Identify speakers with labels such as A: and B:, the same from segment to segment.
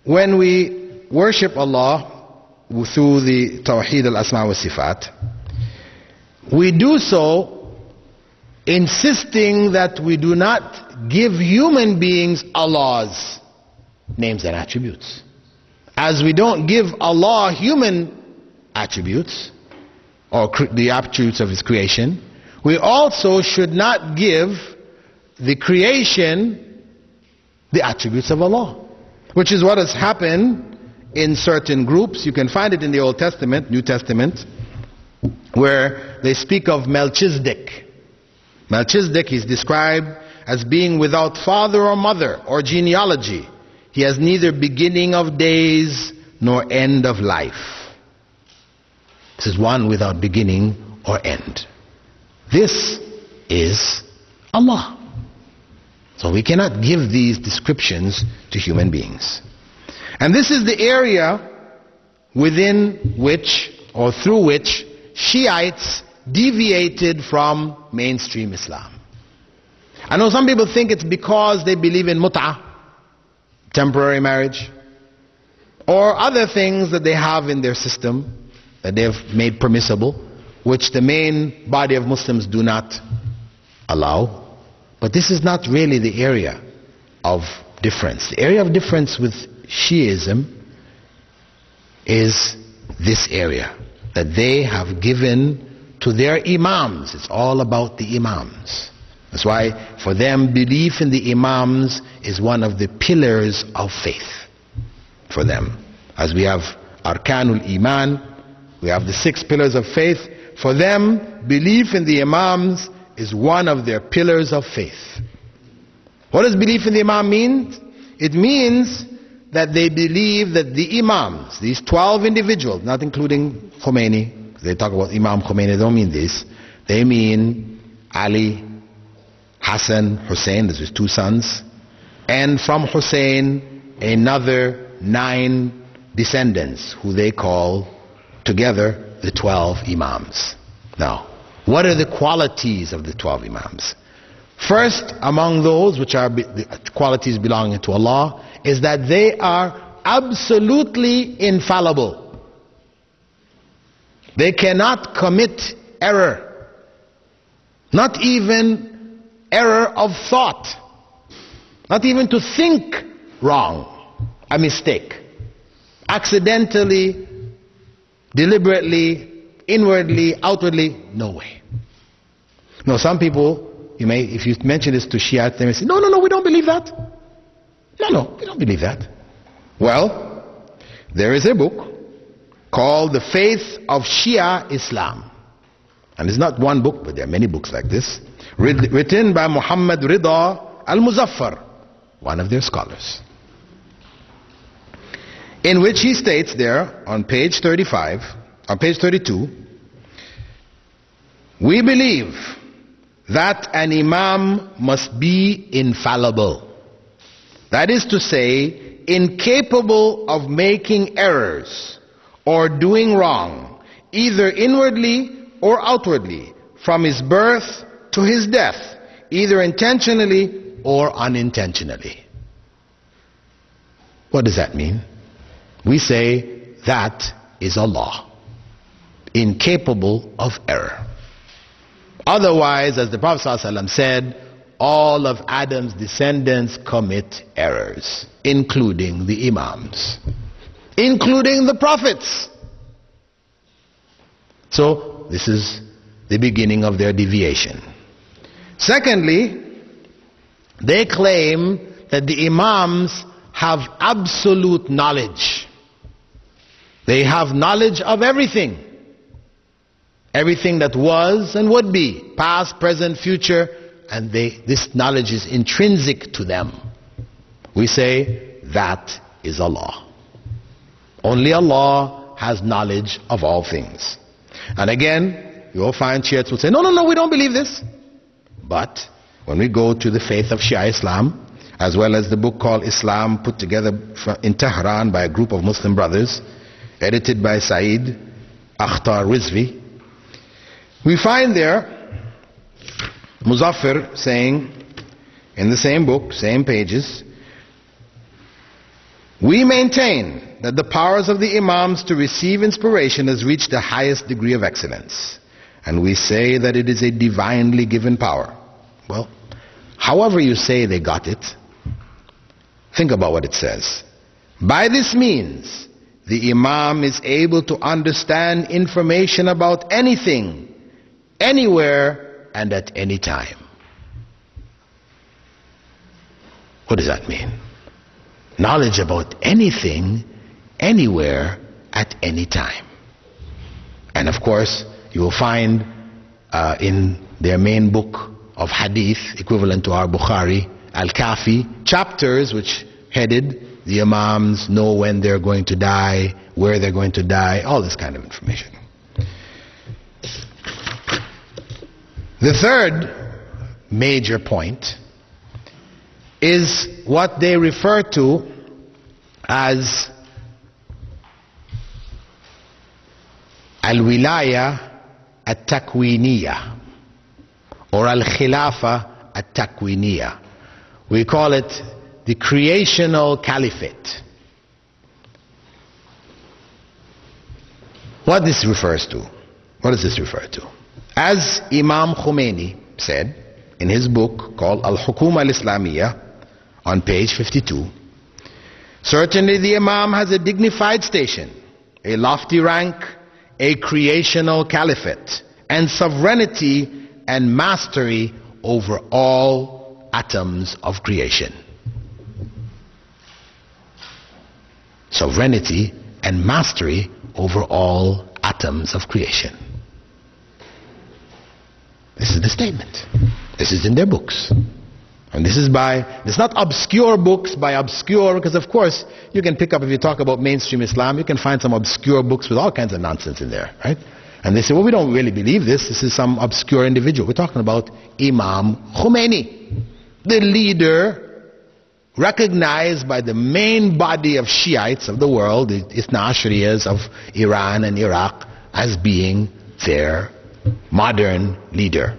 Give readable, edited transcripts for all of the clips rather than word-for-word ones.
A: when we worship Allah through the Tawheed al-Asma wa Sifat, we do so insisting that we do not give human beings Allah's names and attributes. As we don't give Allah human attributes, or the attributes of His creation, we also should not give the creation the attributes of Allah, which is what has happened in certain groups. You can find it in the Old Testament, New Testament, where they speak of Melchizedek. Melchizedek is described as being without father or mother or genealogy. He has neither beginning of days nor end of life. This is one without beginning or end. This is Allah. So we cannot give these descriptions to human beings. And this is the area within which, or through which, Shiites deviated from mainstream Islam. I know some people think it's because they believe in mut'ah, temporary marriage, or other things that they have in their system that they have made permissible, which the main body of Muslims do not allow. But this is not really the area of difference. The area of difference with Shiism is this area that they have given to their imams. It's all about the imams. That's why for them belief in the imams is one of the pillars of faith for them. As we have Arkanul Iman, we have the 6 pillars of faith. For them, belief in the imams is one of their pillars of faith. What does belief in the imam mean? It means that they believe that the imams, these 12 individuals, not including Khomeini, they talk about Imam Khomeini, they don't mean this. They mean Ali, Hassan, Hussein, those are his 2 sons, and from Hussein another 9 descendants who they call together the 12 imams. Now, what are the qualities of the 12 imams? First, among those which are the qualities belonging to Allah, is that they are absolutely infallible. They cannot commit error, not even error of thought, not even to think wrong, a mistake, accidentally, deliberately, inwardly, outwardly, no way. No, some people, if you mention this to Shia, they may say, no, we don't believe that. No, we don't believe that. Well, there is a book called The Faith of Shia Islam. And it's not one book, but there are many books like this, written by Muhammad Rida al-Muzaffar, one of their scholars, in which he states there on page 35, on page 32, we believe that an imam must be infallible. That is to say, incapable of making errors or doing wrong, either inwardly or outwardly, from his birth to his death, either intentionally or unintentionally. What does that mean? We say that is Allah, incapable of error. Otherwise, as the Prophet ﷺ said, all of Adam's descendants commit errors, including the imams, including the prophets. So this is the beginning of their deviation. Secondly, they claim that the imams have absolute knowledge. They have knowledge of everything. Everything that was and would be, past, present, future, and this knowledge is intrinsic to them. We say that is Allah. Only Allah has knowledge of all things. And again, you will find Shiites will say, no, we don't believe this. But when we go to the faith of Shia Islam, as well as the book called Islam, put together in Tehran by a group of Muslim brothers, edited by Saeed Akhtar Rizvi, we find there Muzaffar saying in the same book, same pages, We maintain that the powers of the Imams to receive inspiration has reached the highest degree of excellence. And we say that it is a divinely given power. Well, however you say they got it, think about what it says. By this means, the Imam is able to understand information about anything, anywhere, and at any time. What does that mean? Knowledge about anything, anywhere, at any time. And of course, you will find in their main book of hadith, equivalent to our Bukhari, Al-Kafi, chapters which headed, the Imams know when they're going to die, where they're going to die, all this kind of information. The third major point is what they refer to as al-wilaya at-takwiniya or al-khilafa at-takwiniya. We call it the creational caliphate. What this refers to? What does this refer to? As Imam Khomeini said in his book called Al-Hukuma Al-Islamiyya on page 52, certainly the Imam has a dignified station, a lofty rank, a creational caliphate, and sovereignty and mastery over all atoms of creation. Sovereignty and mastery over all atoms of creation. This is the statement. This is in their books. And this is it's not obscure books by obscure, because of course you can pick up, if you talk about mainstream Islam, you can find some obscure books with all kinds of nonsense in there, right? And they say, well, we don't really believe this. This is some obscure individual. We're talking about Imam Khomeini, the leader recognized by the main body of Shiites of the world, the Ithna Ashriyas of Iran and Iraq, as being their modern leader,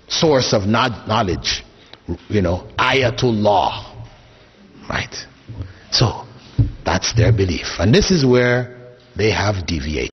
A: source of knowledge, Ayatullah, right? So that's their belief, and this is where they have deviated.